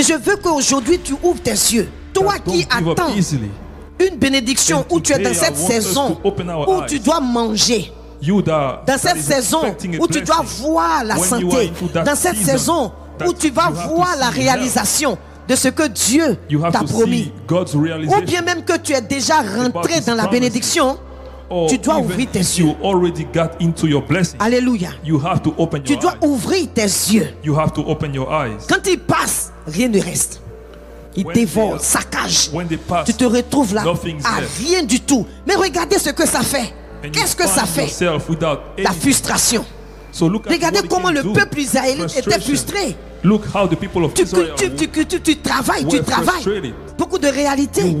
Et je veux qu'aujourd'hui tu ouvres tes yeux. Toi qui attends une bénédiction, où tu es dans cette saison où tu dois manger, dans cette saison où tu dois voir la santé, dans cette saison où tu vas voir la réalisation de ce que Dieu t'a promis, ou bien même que tu es déjà rentré dans la bénédiction, tu dois ouvrir tes yeux. Alléluia. Tu dois ouvrir tes yeux. Quand ils passent, rien ne reste. Ils dévorent, saccagent. Tu te retrouves là à rien du tout. Mais regardez ce que ça fait. Qu'est-ce que ça fait? La frustration. Regardez comment le peuple israélite était frustré. Tu travailles. Beaucoup de réalités.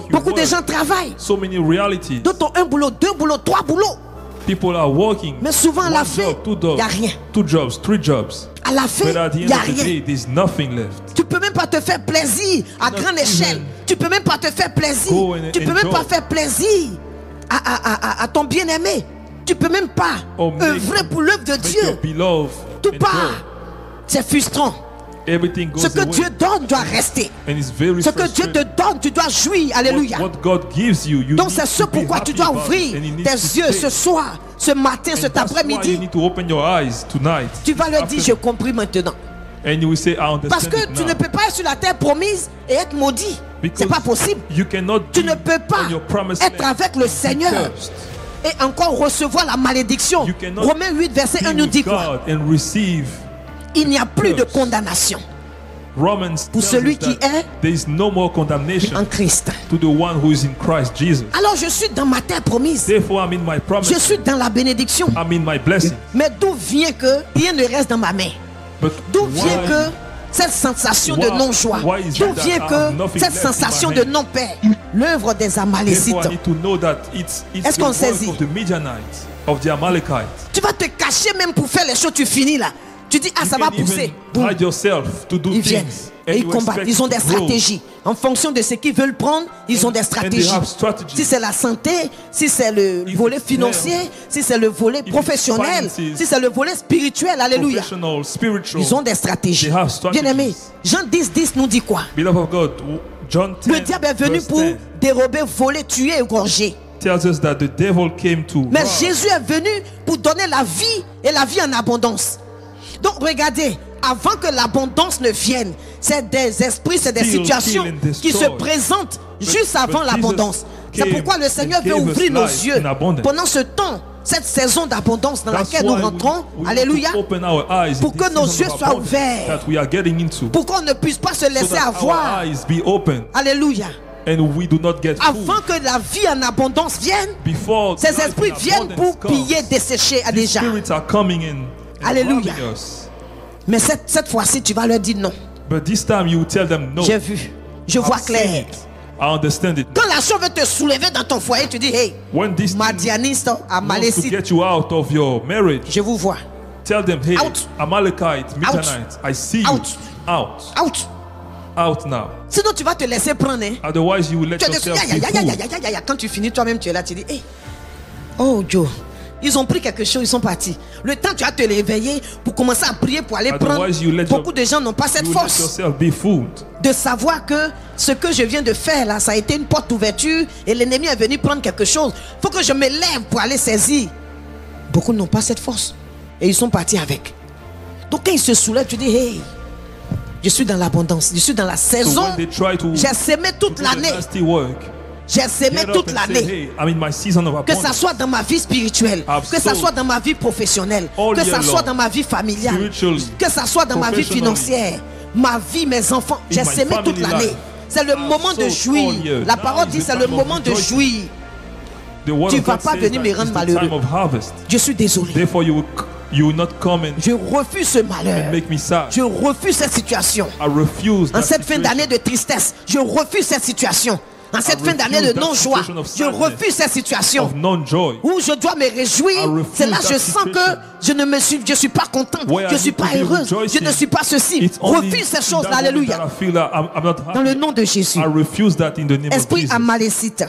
Beaucoup de gens travaillent. D'autres ont un boulot, 2 boulots, 3 boulots. Mais souvent à la fin, il n'y a rien. 2 jobs, 3 jobs. À la fin, il n'y a rien. Tu peux même pas te faire plaisir à grande échelle. Tu peux même pas te faire plaisir. Tu peux même pas faire plaisir à ton bien-aimé. Tu peux même pas œuvrer pour l'œuvre de Dieu. Tout part. C'est frustrant. Ce que Dieu donne doit rester. Ce que Dieu te donne, tu dois jouir. Alléluia. Donc c'est ce pourquoi tu dois ouvrir tes yeux ce soir, ce matin, cet après-midi. Tu vas leur dire, j'ai compris maintenant. Parce que tu ne peux pas être sur la terre promise et être maudit. C'est pas possible. Tu ne peux pas être avec le Seigneur et encore recevoir la malédiction. Romains 8 verset 1 nous dit quoi? Il n'y a plus de condamnation pour celui qui est en Christ. Alors je suis dans ma terre promise. Je suis dans la bénédiction. Mais d'où vient que rien ne reste dans ma main? D'où vient que cette sensation de non-joie? D'où vient que cette sensation de non-paix? L'œuvre des Amalécites. Est-ce qu'on saisit? Tu vas te cacher même pour faire les choses, tu finis là. Tu dis, ah, ça va pousser. Ils viennent et ils combattent. Ils ont des stratégies. En fonction de ce qu'ils veulent prendre, ils ont des stratégies. Si c'est la santé, si c'est le volet financier, si c'est le volet professionnel, si c'est le volet spirituel, alléluia. Ils ont des stratégies. Bien-aimés, Jean 10 nous dit quoi? Le diable est venu pour dérober, voler, tuer, égorger. Mais Jésus est venu pour donner la vie et la vie en abondance. Donc regardez, avant que l'abondance ne vienne, c'est des esprits, c'est des situations qui se présentent juste avant l'abondance. C'est pourquoi le Seigneur veut ouvrir nos yeux pendant ce temps, cette saison d'abondance dans laquelle nous rentrons. Alléluia. Pour que nos yeux soient ouverts. Pour qu'on ne puisse pas se laisser avoir. Alléluia. Avant que la vie en abondance vienne, ces esprits viennent pour piller, dessécher déjà. Alléluia. Mais cette fois-ci, tu vas leur dire non. J'ai vu. Je vois clair. Quand la chose veut te soulever dans ton foyer, tu dis, hey, Madianiste, Amalécite, je vous vois. Tell them, hey, Out. Amalekite, Midianite, I see you. Out. Out. Out now. Sinon, tu vas te laisser prendre. Hein? Otherwise, you will let yourself be fooled. Quand tu finis, toi-même, tu es là, tu dis, hey, oh Joe. Ils ont pris quelque chose, ils sont partis. Le temps tu vas te réveiller pour commencer à prier pour aller prendre. Beaucoup de gens n'ont pas cette force de savoir que ce que je viens de faire là, ça a été une porte d'ouverture et l'ennemi est venu prendre quelque chose. Il faut que je me lève pour aller saisir. Beaucoup n'ont pas cette force et ils sont partis avec. Donc quand ils se soulèvent, tu dis, hey, je suis dans l'abondance, je suis dans la saison. J'ai semé toute l'année. J'ai semé toute l'année. Que ça soit dans ma vie spirituelle, que ça soit dans ma vie professionnelle, que ça soit dans ma vie familiale, que ça soit dans ma vie financière, ma vie, mes enfants. J'ai semé toute l'année. C'est le moment de jouir. La parole dit c'est le moment de jouir. Tu ne vas pas venir me rendre malheureux. Je suis désolé. Je refuse ce malheur. Je refuse cette situation. En cette fin d'année de tristesse, je refuse cette situation. En cette fin d'année de non-joie, je refuse cette situation où je dois me réjouir. C'est là que je sens que je suis pas content, je ne suis pas heureuse, je ne suis pas ceci. Refuse ces choses-là, alléluia. Dans le nom de Jésus. Esprit amalécite,